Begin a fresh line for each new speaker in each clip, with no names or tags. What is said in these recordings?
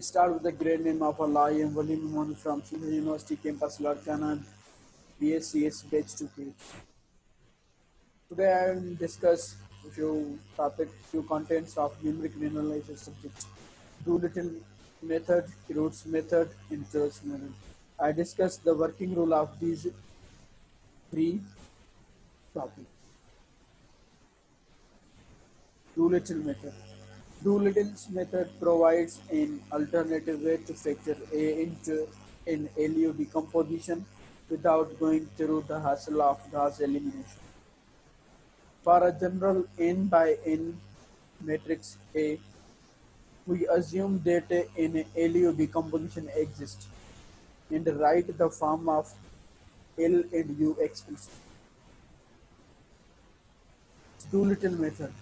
start with the great name of Allah. I am Walim Mohan from Sindh University campus, Larkana, BSCS batch 2K. Today I will discuss few contents of numeric analysis subject. Doolittle method, Roots method, interest method. I discuss the working rule of these three topics. Doolittle method. Doolittle's method provides an alternative way to factor A into an LU decomposition without going through the hassle of Gauss elimination. For a general n by n matrix A, we assume that an LU decomposition exists and write the form of L and U explicitly. Doolittle method.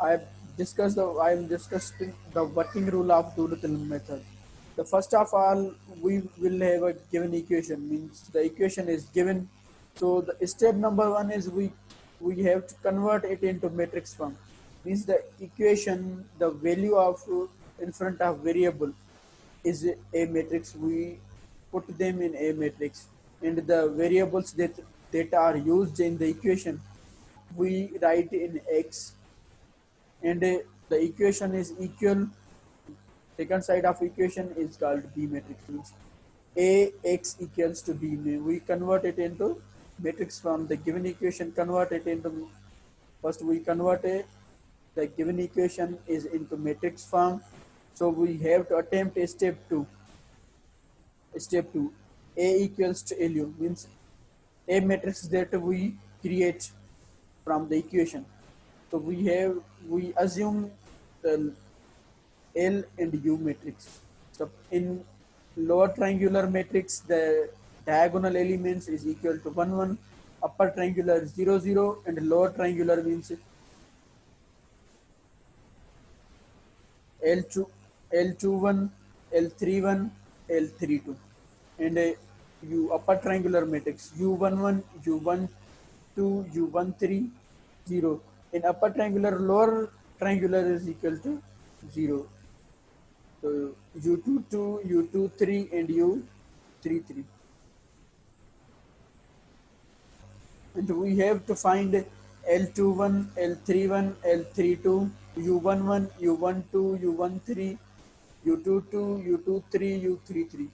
I I am discussing the working rule of Doolittle method. The first of all, we will have a given equation. Means the equation is given. So the step number one is we have to convert it into matrix form. Means the equation, the value of in front of variable is a matrix. We put them in a matrix, and the variables that are used in the equation we write in x, and the equation is equal. Second side of equation is called B matrix. Means A x equals to B. We convert it into matrix from the given equation. Convert it into first we convert the given equation is into matrix form. So we have to attempt a step two. Step two, A equals to LU means a matrix that we create from the equation. So we assume the L and U matrix. So in lower triangular matrix, the diagonal elements is equal to 1 1, upper triangular 0 0, and lower triangular means L2 L21, L31, L32, and U upper triangular matrix U11, U12, U13, 0. In upper triangular, lower triangular is equal to 0. So U22, U23, and U33. And we have to find L21, L31, L32, U11, U12, U13, U22, U23, U33.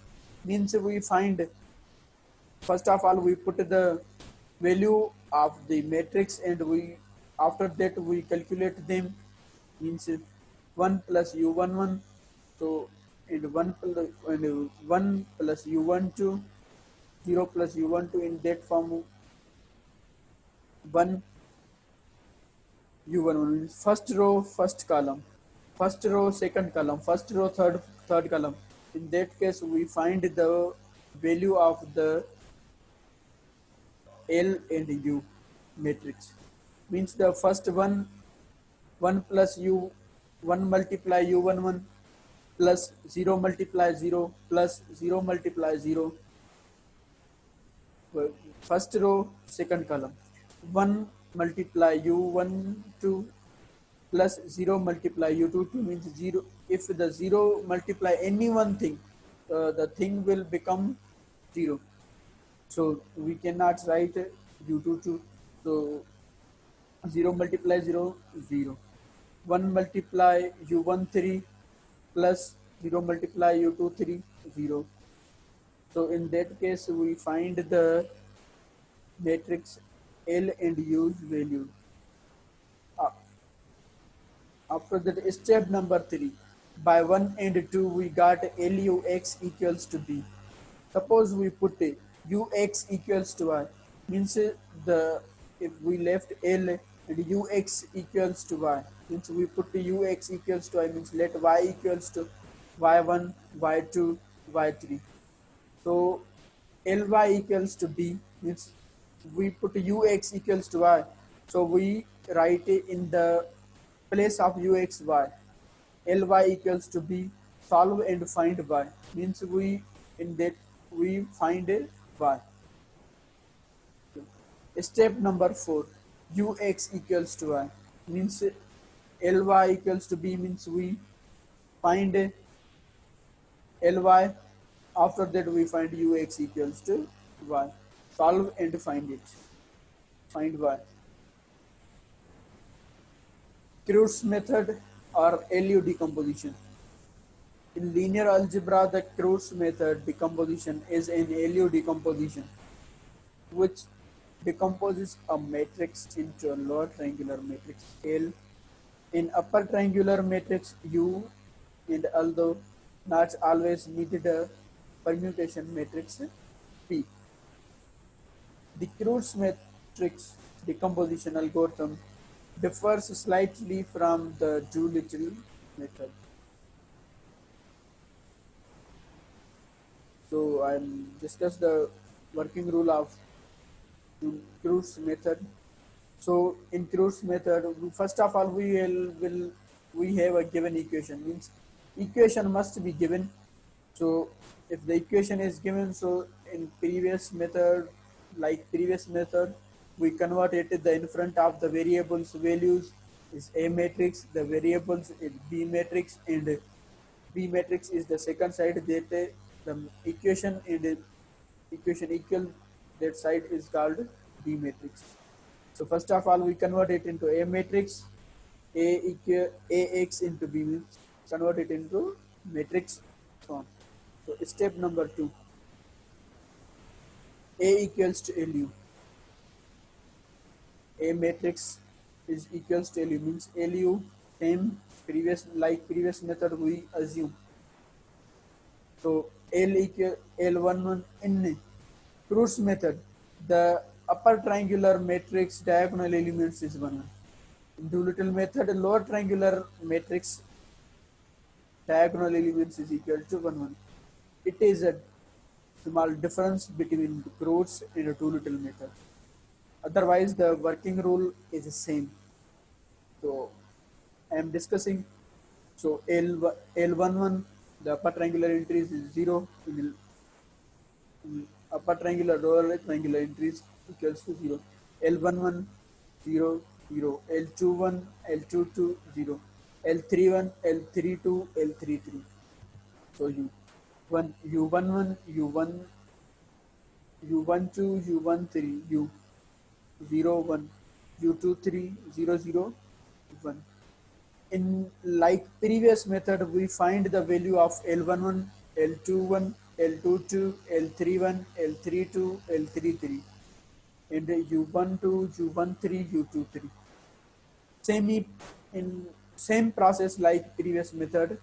Means we find, first of all, we put the value of the matrix, and we after that we calculate them. Means 1 plus U11, so and 1 plus U12, 0 plus U12, in that form 1 U11. First row, first column, first row, second column, first row, third column. In that case, we find the value of the L and U matrix. Means the first one, 1 plus U, 1 multiply U11 plus 0 multiply 0 plus 0 multiply 0. First row, second column. 1 multiply U12 plus 0 multiply U22 means 0. If the 0 multiply any one thing, the thing will become 0. So we cannot write U22. So 0 multiply 0, 0. 1 multiply U13 plus 0 multiply U23, 0. So in that case, we find the matrix L and U's value. After that, step number 3. By 1 and 2, we got LUX equals to B. Suppose we put UX equals to Y. Means if we left L and UX equals to Y. Means we put UX equals to Y. Means let Y equals to Y1, Y2, Y3. So Ly equals to B. Means we put Ux equals to Y. So we write it in the place of Ux Y. Ly equals to B. Solve and find Y. Means we in that we find a Y. Step number 4. Ux equals to Y. Means Ly equals to B. Means we find Ly. After that we find ux equals to y. Solve and find it. Find y. Crew's method or LU decomposition. In linear algebra, the Crew's method decomposition is an LU decomposition, which decomposes a matrix into a lower triangular matrix L in upper triangular matrix U, and although not always needed a permutation matrix P. The Crew's matrix decomposition algorithm differs slightly from the Doolittle method. So I'll discuss the working rule of Crew's method. So in Crew's method, first of all, we have a given equation. Means equation must be given. So if the equation is given, so in previous method, we convert it the in front of the variables values is A matrix, the variables is B matrix, and B matrix is the second side that the equation and equation equal that side is called B matrix. So first of all, we convert it into A matrix. Ax into B means convert it into matrix form. So step number 2, A equals to LU. A matrix is equals to LU means LU same previous method we assume. So L equal L11 in Crew's method, the upper triangular matrix diagonal elements is 1. In Doolittle method, lower triangular matrix diagonal elements is equal to 1 1. It is a small difference between Crew's and Doolittle method. Otherwise, the working rule is the same. So I am discussing. So L11, the upper triangular entries is 0. In upper triangular, lower triangular entries equals to 0. L11 0 0, L21 L22 0, L31 L32 L33. So U1 U11 U1 U12 U13 U01 U23 00 1. In like previous method, we find the value of L11, L21, L22, L31, L32, L33, and U12, U13, U23. Same in same process like previous method.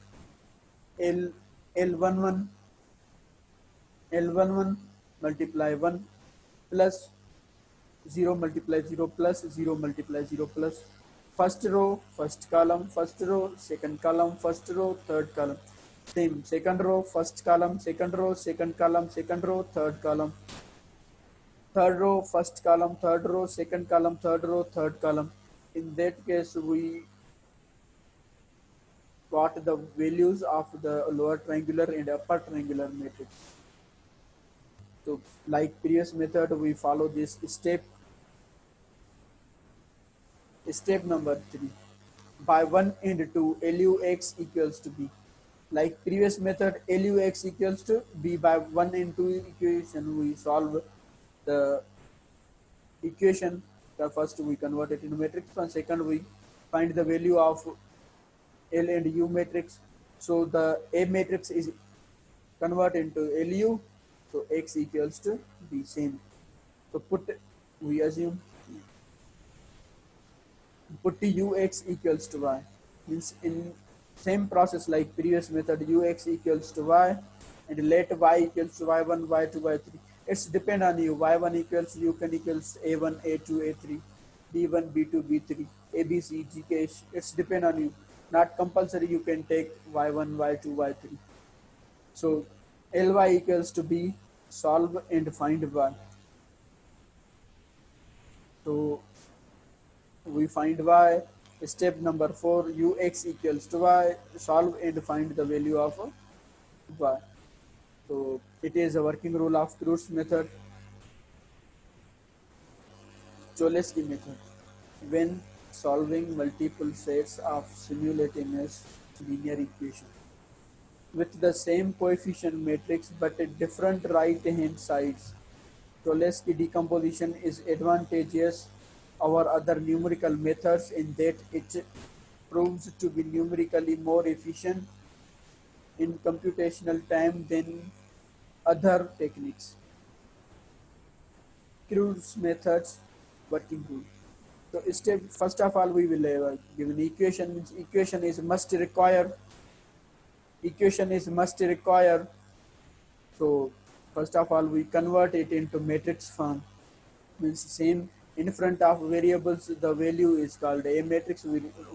L L11 L11 multiply 1 plus 0 multiply 0 plus 0 multiply 0 plus first row first column first row second column first row third column. Same second row first column second row second row third row first column third row second column third row third column. In that case, we got the values of the lower triangular and upper triangular matrix. So like previous method, we follow this step. Step number 3, by 1 and 2 LUX equals to B. Like previous method, LUX equals to B. By 1 and 2 equation, we solve the equation. The first we convert it into matrix, and second we find the value of L and U matrix. So the A matrix is convert into LU. So X equals to B same. So we assume put Ux equals to Y. Means in same process like previous method, Ux equals to Y, and let Y equals to Y1, Y2, Y3. It's depend on you. Y1 equals you can equals A1, A2, A3, B1, B2, B3, A, B, C, G, K. It's depend on you. Not compulsory you can take Y1, Y2, Y3. So Ly equals to B, solve and find Y. So we find Y. Step number 4, Ux equals to Y, solve and find the value of Y. So it is a working rule of Crew's method. Cholesky method. When solving multiple sets of simultaneous linear equations. with the same coefficient matrix but at different right-hand sides. Cholesky decomposition is advantageous over other numerical methods in that it proves to be numerically more efficient in computational time than other techniques. Crude's methods working rule. So step first of all we will give an equation. Means equation is must require. So first of all we convert it into matrix form. Means same in front of variables the value is called a matrix.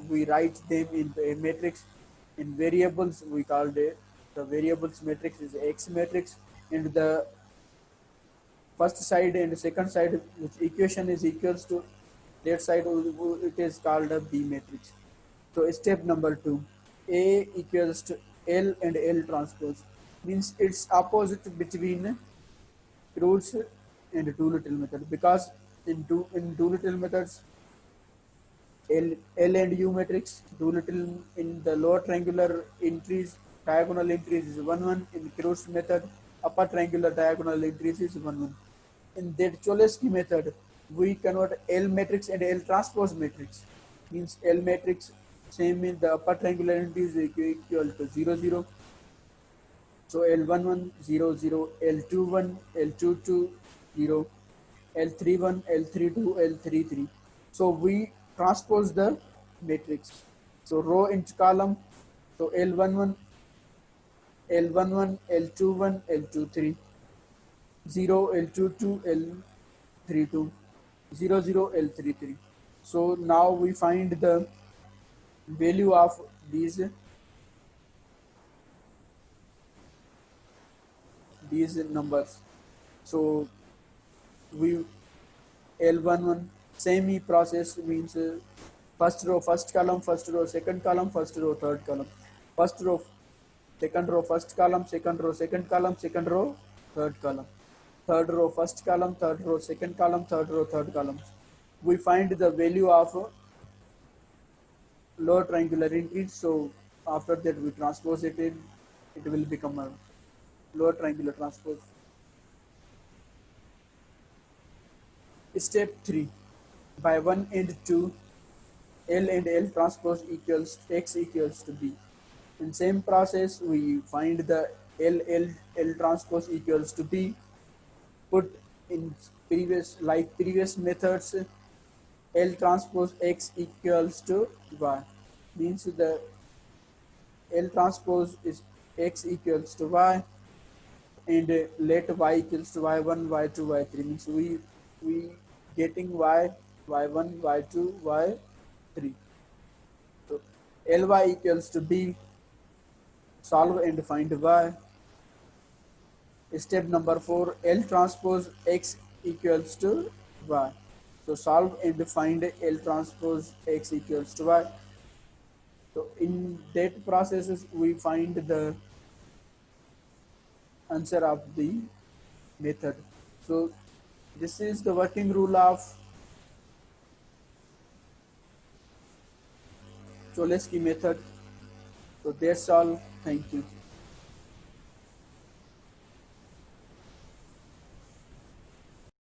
We write them in a matrix. In variables we called it the variables matrix is X matrix, and the first side and second side which equation is equals to that side it is called a B matrix. So step number 2, A equals to L and L transpose, means it's opposite between Crude's and Doolittle method, because in Doolittle methods L and U matrix, Doolittle in the lower triangular entries diagonal entries is 1 1. In Crude's method upper triangular diagonal entries is 1 1. In that Cholesky method we convert L matrix and L transpose matrix, means L matrix same in the upper triangular entries is equal to 0 0. So L11 0 0, L21 L22 0, L31 L32 L33. So we transpose the matrix. So row into column. So L11 L11 L21 L23 0 L22 L32 0 0 L33. So now we find the value of these numbers. So we L11 semi process means first row first column, first row second column, first row third column, first row second row first column, second row second column, second row third column, third row first column, third row second column, third row third column. We find the value of lower triangular entries. So after that we transpose it in, it will become a lower triangular transpose. Step 3, by 1 and 2 L and L transpose equals X equals to B. In same process we find the L transpose equals to B, put in previous methods L transpose X equals to Y, means the L transpose is X equals to Y, and let Y equals to Y1 Y2 Y3, means we getting Y Y1 Y2 Y3. So Ly equals to B, solve and find Y. Step number 4, L transpose X equals to Y. So solve and find L transpose X equals to Y. So in that processes we find the answer of the method. So this is the working rule of Cholesky method. So that's all. Thank you.